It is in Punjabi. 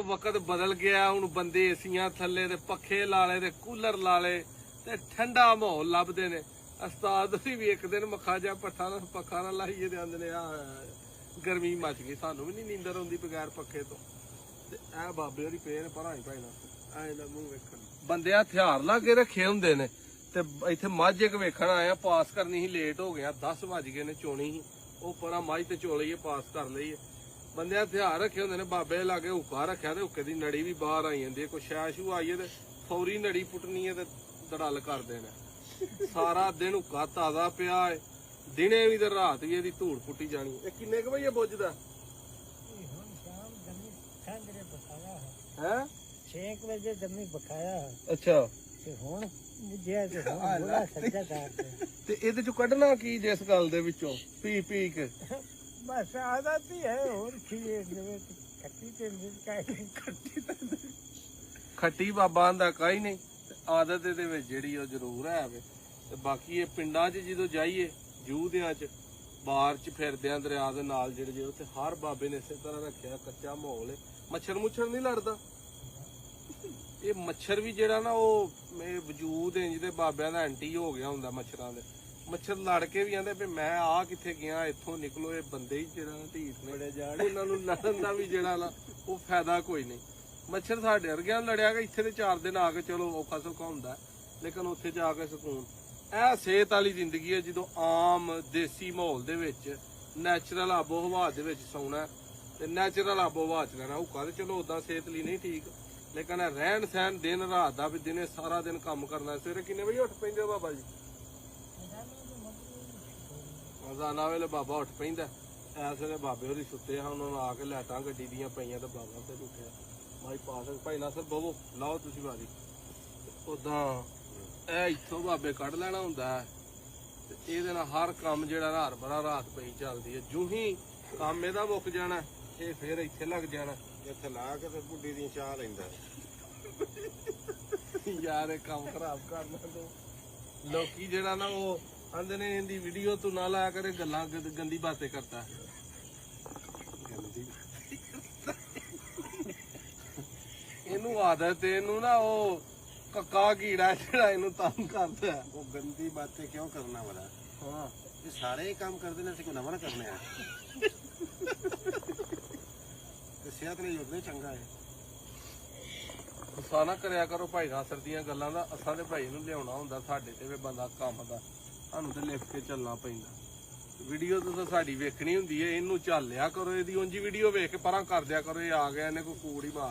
वक्त बदल गया हुण बंदे एसियां थल्ले ते पखे ला ले ते कूलर ला ले ते ठंडा माहौल लभदे ने। उस्ताद भी एक दिन मक्खा जा पक्खा ना लाइए ते आंदे ने गर्मी मच गई, सानू भी नहीं नींदर आउंदी बगैर पखे तो। ते ए बाबे होरी पे ने परां ही भाईना ऐ दा मूंह वेखण बंदे हथियार ला के रखे हुंदे ने। ते इत्थे मੱਝ एक वेखण आया, पास करनी ही, लेट हो गया, 10 वज गए ने, चोनी ही ਉਹ ਪਰਾਂ ਮੱਝ ਤੇ ਚੋਲੀਏ ਪਾਸ ਕਰ ਲਈਏ। ਬੰਦੇ ਹਥਿਆਰ ਰੱਖੇ ਹੁੰਦੇ ਨੇ, ਬਾਬੇ ਲਾਗੇ ਹੁੱਕਾ ਰੱਖਿਆ ਤੇ ਹੁੱਕੇ ਦੀ ਨੜੀ ਵੀ ਬਾਹਰ ਆਈ ਜਾਂਦੀ ਹੈ। ਕੋਈ ਸ਼ੈਸ਼ੂ ਆਈਏ ਤੇ ਫੌਰੀ ਨੜੀ ਪੁੱਟਣੀ ਹੈ ਤੇ ਦੜਲ ਕਰ ਦੇਣਾ। ਸਾਰਾ ਦਿਨ ਹੁੱਕਾ ਤਾਜ਼ਾ ਪਿਆ ਹੈ, ਦਿਨੇ ਵੀ ਤੇ ਰਾਤ ਵੀ ਇਹਦੀ ਧੂੜ ਪੁੱਟੀ ਜਾਣੀ। ਇਹ ਕਿੰਨੇ ਕੁ ਵਜੇ ਬੁੱਝਦਾ ਹੈ? 6 ਵਜੇ ਦਮੀ ਬਕਾਇਆ। ਅੱਛਾ ਤੇ ਹੁਣ ਜੇ ਤੇ ਹੁਣ ਬੜਾ ਸੱਜਾ ਕਰ ਤੇ ਇਹਦੇ ਚੋਂ ਕੱਢਣਾ ਕੀ ਜਿਸ ਗੱਲ ਦੇ ਵਿੱਚੋਂ ਪੀ ਪੀ ਕੇ? ਬਸ ਆਦਤ ਹੀ ਹੈ, ਹੋਰ ਕੀ ਹੈ। ਜਿਵੇਂ ਖੱਟੀ ਤੇ ਖੱਟੀ ਬਾਬਾ ਦਾ ਕਾਈ ਨਹੀਂ, ਆਦਤ ਇਹਦੇ ਵਿੱਚ ਜਿਹੜੀ ਉਹ ਜ਼ਰੂਰ ਹੈ ਵੇ। ਤੇ ਬਾਕੀ ਇਹ ਪਿੰਡਾਂ 'ਚ ਜਦੋਂ ਜਾਈਏ, ਜੂਦਿਆਂ 'ਚ, ਬਾਹਰ 'ਚ ਫਿਰਦਿਆਂ ਦਰਿਆ ਦੇ ਨਾਲ ਜਿਹੜੇ ਉੱਥੇ ਹਰ ਬਾਬੇ ਨੇ ਇਸੇ ਤਰ੍ਹਾਂ ਰੱਖਿਆ। ਕੱਚਾ ਮਾਹੌਲ ਹੈ, ਮੱਛਰ ਮੁੱਛਰ ਨਹੀਂ ਲੜਦਾ। ਇਹ ਮੱਛਰ ਵੀ ਜਿਹੜਾ ਨਾ ਉਹ ਵਜੂਦ ਇੰਜ ਦੇ ਬਾਬਿਆਂ ਦਾ ਐਂਟੀ ਹੋ ਗਿਆ ਹੁੰਦਾ ਮੱਛਰਾਂ ਦੇ। ਮੱਛਰ ਲੜ ਕੇ ਵੀ ਆਂਦੇ ਵੀ ਮੈਂ ਆ ਕਿੱਥੇ ਗਿਆ, ਇੱਥੋਂ ਨਿਕਲੋ। ਇਹ ਬੰਦੇ ਹੀ ਜਿਹੜਾ ਢੀਠ ਨੇ ਜਾਣ, ਉਹਨਾਂ ਨੂੰ ਲੜਨ ਦਾ ਵੀ ਜਿਹੜਾ ਨਾ ਉਹ ਫਾਇਦਾ ਕੋਈ ਨਹੀਂ। ਮੱਛਰ ਸਾਡੇ ਵਰਗਿਆਂ ਨੂੰ ਲੜਿਆ ਗਿਆ, ਇੱਥੇ ਤੇ 4 ਦਿਨ ਆ ਕੇ ਚਲੋ ਔਖਾ ਸੌਖਾ ਹੁੰਦਾ, ਲੇਕਿਨ ਉੱਥੇ ਜਾ ਕੇ ਸਕੂਨ। ਇਹ ਸਿਹਤ ਵਾਲੀ ਜ਼ਿੰਦਗੀ ਹੈ ਜਦੋਂ ਆਮ ਦੇਸੀ ਮਾਹੌਲ ਦੇ ਵਿੱਚ ਨੈਚੁਰਲ ਆਬੋ ਹਵਾ ਦੇ ਵਿੱਚ ਸੌਣਾ ਤੇ ਨੈਚੁਰਲ ਆਬੋ ਹਵਾ ਚ ਰਹਿਣਾ। ਹੁੱਕਾ ਤੇ ਚਲੋ ਉਦਾਂ ਸਿਹਤ ਲਈ ਨਹੀਂ ਠੀਕ, ਲੇਕਿਨ ਰਹਿਣ ਸਹਿਣ ਦਿਨ ਰਾਤ ਦਾ ਵੀ, ਦਿਨੇ ਸਾਰਾ ਦਿਨ ਕੰਮ ਕਰਨਾ। ਸਵੇਰੇ ਕਿੰਨੇ ਵਜੇ ਉੱਠ ਪੈਂਦੇ ਹੋ ਬਾਬਾ ਜੀ? ਰੋਜ਼ਾਨਾ ਵੇਲੇ ਬਾਬਾ ਉੱਠ ਪੈਂਦਾ। ਇਸ ਵੇਲੇ ਬਾਬੇ ਹੋਰੀ ਸੁੱਤੇ ਆ, ਉਹਨਾਂ ਨੂੰ ਆ ਕੇ ਲਾਈਟਾਂ ਗੱਡੀ ਦੀਆਂ ਪਈਆਂ ਤੇ ਬਾਬਾ ਫਿਰ ਉੱਠਿਆ। ਮਾਈ ਪਾਸ ਭਾਈ ਨਾਸਰ ਬਵੋ ਲਾਓ ਤੁਸੀਂ ਵਾਰੀ। ਉਦਾਂ ਇਹ ਇੱਥੋਂ ਬਾਬੇ ਕੱਢ ਲੈਣਾ ਹੁੰਦਾ ਤੇ ਇਹਦੇ ਨਾਲ ਹਰ ਕੰਮ ਜਿਹੜਾ ਨਾ ਹਰ ਬੜਾ ਰਾਤ ਪਈ ਚੱਲਦੀ ਹੈ। ਜੂ ਹੀ ਕੰਮ ਇਹਦਾ ਮੁੱਕ ਜਾਣਾ, ਇਹ ਫਿਰ ਇੱਥੇ ਲੱਗ ਜਾਣਾ। ਇੱਥੇ ਲਾ ਕੇ ਤੇ ਬੁੱਢੀ ਦੀ ਚਾਹ ਲੈਂਦਾ। ਯਾਰ ਇਹ ਕੰਮ ਖਰਾਬ ਕਰਨਾ ਤੋਂ ਲੋਕੀ ਜਿਹੜਾ ਨਾ ਉਹ ਆਂਦੇ ਨੇ ਇਹਦੀ ਵੀਡੀਓ ਤੂੰ ਨਾ ਲਾਇਆ ਕਰੇ, ਗੱਲਾਂ ਗੰਦੀ ਬਾतें ਕਰਤਾ ਹੈ। ਇਹਨੂੰ ਆਦਤ, ਇਹਨੂੰ ਨਾ ਉਹ ਕੱਕਾ ਕੀੜਾ ਜਿਹੜਾ ਇਹਨੂੰ ਤੰਗ ਕਰਦਾ। ਉਹ ਗੰਦੀ ਬਾतें ਕਿਉਂ ਕਰਨਾ ਵਾਲਾ? ਹਾਂ ਇਹ ਸਾਰੇ ਕੰਮ ਕਰਦੇ ਨੇ, ਅਸੀਂ ਕੋਈ ਨਵਾਂ ਕਰਨੇ ਆ। ਸਿਹਤ ਲਈ ਉਦੋਂ ਚੰਗਾ ਹੈ। ਗੁੱਸਾ ਨਾ ਕਰਿਆ ਕਰੋ ਭਾਈ ਨਾਸਰ ਦੀਆਂ ਗੱਲਾਂ ਦਾ। ਅਸਾਂ ਦੇ ਭਾਈ ਨੂੰ ਲਿਆਉਣਾ ਹੁੰਦਾ, ਸਾਡੇ ਤੇ ਵੀ ਬੰਦਾ ਕੰਮ ਦਾ, ਸਾਨੂੰ ਤੇ ਲਿਖ ਕੇ ਚੱਲਣਾ ਪੈਂਦਾ। ਵੀਡੀਓ ਤਾਂ ਸਾਡੀ ਵੇਖਣੀ ਹੁੰਦੀ ਹੈ, ਇਹਨੂੰ ਝੱਲਿਆ ਕਰੋ, ਇਹਦੀ ਉਂਝ ਵੀਡੀਓ ਵੇਖ ਕੇ ਪਰਾਂ ਕਰ ਦਿਆ ਕਰੋ। ਇਹ ਆ ਗਿਆ ਇਹਨੇ ਕੋਈ ਕੂੜ ਹੀ ਮਾਰ